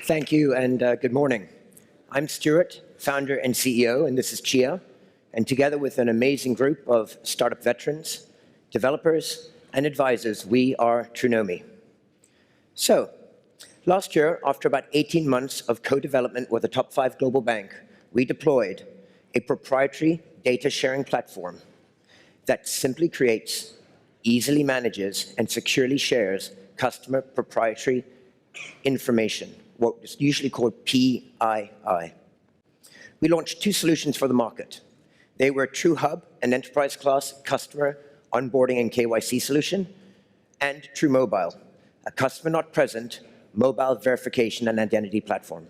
Thank you, and good morning. I'm Stuart, founder and CEO, and this is Chia. And together with an amazing group of startup veterans, developers, and advisors, we are Trunomi. So, last year, after about 18 months of co-development with a top 5 global bank, we deployed a proprietary data sharing platform that simply creates, easily manages, and securely shares customer proprietary information, what is usually called PII. We launched 2 solutions for the market. They were TruHub, an enterprise-class customer onboarding and KYC solution, and TruMobile, a customer-not-present mobile verification and identity platform.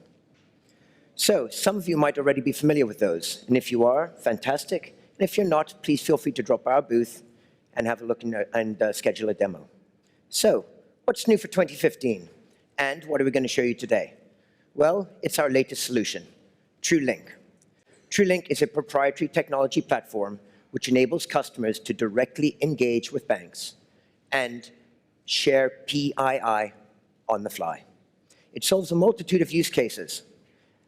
So, some of you might already be familiar with those, and if you are, fantastic. And if you're not, please feel free to drop by our booth and have a look and schedule a demo. So, what's new for 2015? And what are we going to show you today? Well, it's our latest solution, TruLink. TruLink is a proprietary technology platform which enables customers to directly engage with banks and share PII on the fly. It solves a multitude of use cases,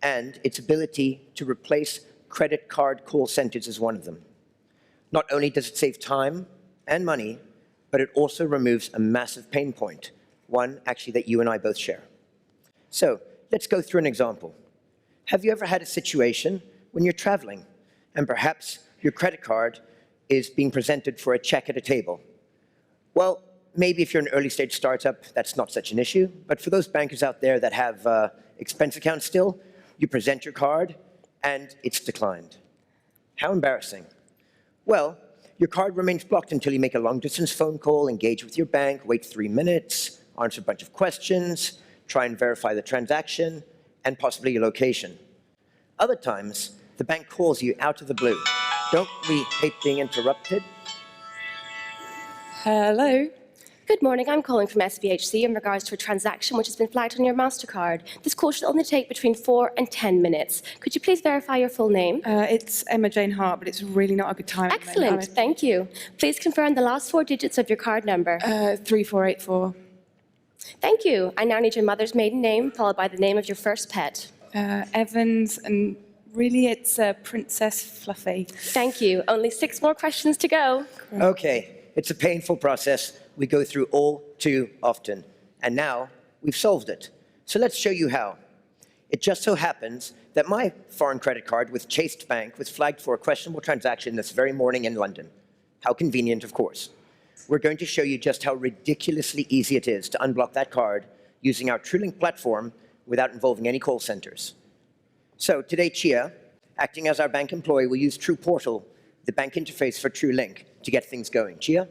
and its ability to replace credit card call centers is one of them. Not only does it save time and money, but it also removes a massive pain point, one actually that you and I both share. So let's go through an example. Have you ever had a situation when you're traveling and perhaps your credit card is being presented for a check at a table? Well, maybe if you're an early stage startup, that's not such an issue, but for those bankers out there that have expense accounts still, you present your card and it's declined. How embarrassing. Well, your card remains blocked until you make a long-distance phone call, engage with your bank, wait 3 minutes, answer a bunch of questions, try and verify the transaction, and possibly your location. Other times, the bank calls you out of the blue. Don't we hate being interrupted? Hello. Good morning. I'm calling from SVHC in regards to a transaction which has been flagged on your MasterCard. This call should only take between 4 and 10 minutes. Could you please verify your full name? It's Emma Jane Hart, but it's really not a good time. Excellent. Thank you. Please confirm the last 4 digits of your card number. 3484. Thank you. I now need your mother's maiden name, followed by the name of your first pet. Evans, and really it's Princess Fluffy. Thank you. Only 6 more questions to go. Okay, it's a painful process we go through all too often. And now we've solved it. So let's show you how. It just so happens that my foreign credit card with Chase Bank was flagged for a questionable transaction this very morning in London. How convenient, of course. We're going to show you just how ridiculously easy it is to unblock that card using our TruLink platform without involving any call centers. So today, Chia, acting as our bank employee, will use TruPortal, the bank interface for TruLink, to get things going. Chia?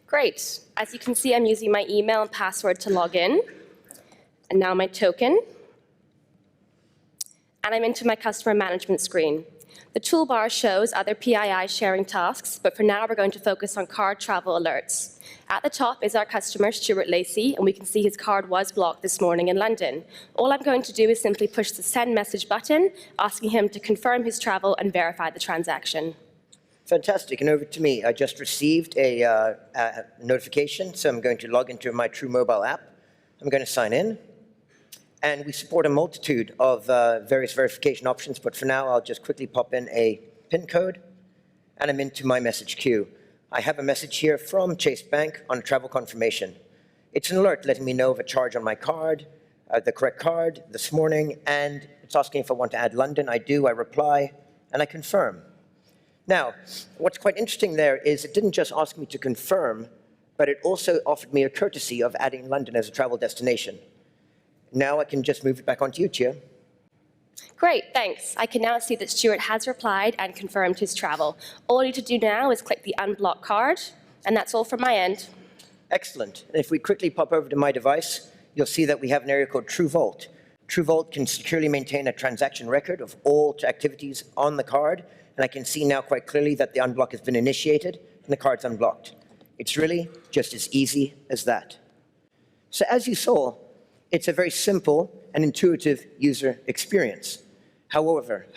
Great. As you can see, I'm using my email and password to log in. And now my token. And I'm into my customer management screen. The toolbar shows other PII sharing tasks, but for now we're going to focus on card travel alerts. At the top is our customer, Stuart Lacey, and we can see his card was blocked this morning in London. All I'm going to do is simply push the send message button, asking him to confirm his travel and verify the transaction. Fantastic, and over to me. I just received a notification, so I'm going to log into my TruMobile app. I'm going to sign in, and we support a multitude of various verification options, but for now I'll just quickly pop in a PIN code, and I'm into my message queue. I have a message here from Chase Bank on a travel confirmation. It's an alert letting me know of a charge on my card, the correct card this morning, and it's asking if I want to add London. I do, I reply, and I confirm. Now, what's quite interesting there is it didn't just ask me to confirm, but it also offered me a courtesy of adding London as a travel destination. Now I can just move it back onto you, Chia. Great, thanks. I can now see that Stuart has replied and confirmed his travel. All I need to do now is click the unblock card, and that's all from my end. Excellent. And if we quickly pop over to my device, you'll see that we have an area called TruVault. TruVault can securely maintain a transaction record of all activities on the card, and I can see now quite clearly that the unblock has been initiated and the card's unblocked. It's really just as easy as that. So as you saw, it's a very simple and intuitive user experience. However,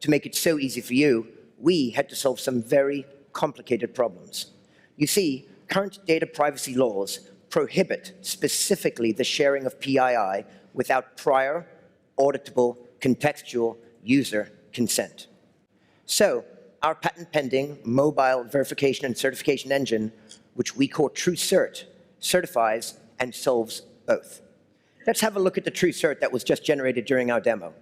to make it so easy for you, we had to solve some very complicated problems. You see, current data privacy laws prohibit specifically the sharing of PII without prior, auditable, contextual user consent. So, our patent-pending mobile verification and certification engine, which we call TrueCert, certifies and solves both. Let's have a look at the TrueCert that was just generated during our demo.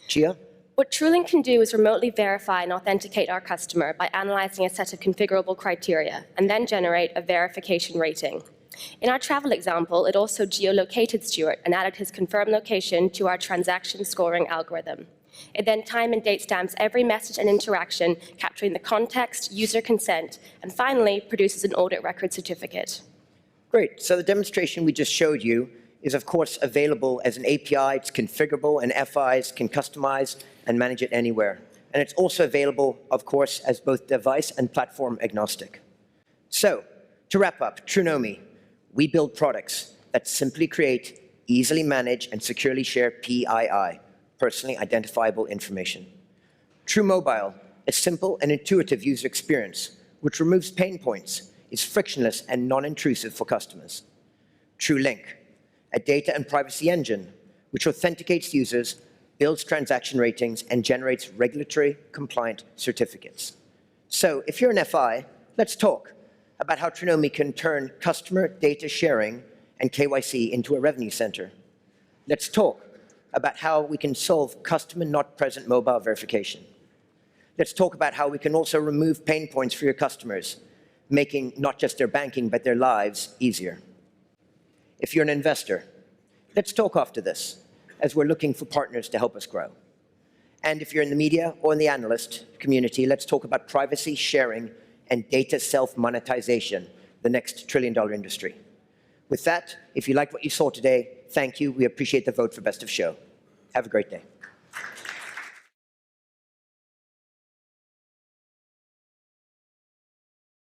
Chia? What TrueLink can do is remotely verify and authenticate our customer by analyzing a set of configurable criteria and then generate a verification rating. In our travel example, it also geolocated Stuart and added his confirmed location to our transaction scoring algorithm. It then time and date stamps every message and interaction, capturing the context, user consent, and finally produces an audit record certificate. Great. So the demonstration we just showed you is, of course, available as an API. It's configurable, and FIs can customize and manage it anywhere. And it's also available, of course, as both device and platform agnostic. So, to wrap up, Trunomi, we build products that simply create, easily manage, and securely share PII, Personally Identifiable Information. TrueMobile, a simple and intuitive user experience which removes pain points, is frictionless and non-intrusive for customers. TrueLink, a data and privacy engine which authenticates users, builds transaction ratings, and generates regulatory compliant certificates. So if you're an FI, let's talk about how Trunomi can turn customer data sharing and KYC into a revenue center. Let's talk about how we can solve customer not present mobile verification. Let's talk about how we can also remove pain points for your customers, making not just their banking, but their lives easier. If you're an investor, let's talk after this, as we're looking for partners to help us grow. And if you're in the media or in the analyst community, let's talk about privacy, sharing, and data self-monetization, the next trillion-dollar industry. With that, if you liked what you saw today, thank you. We appreciate the vote for Best of Show. Have a great day.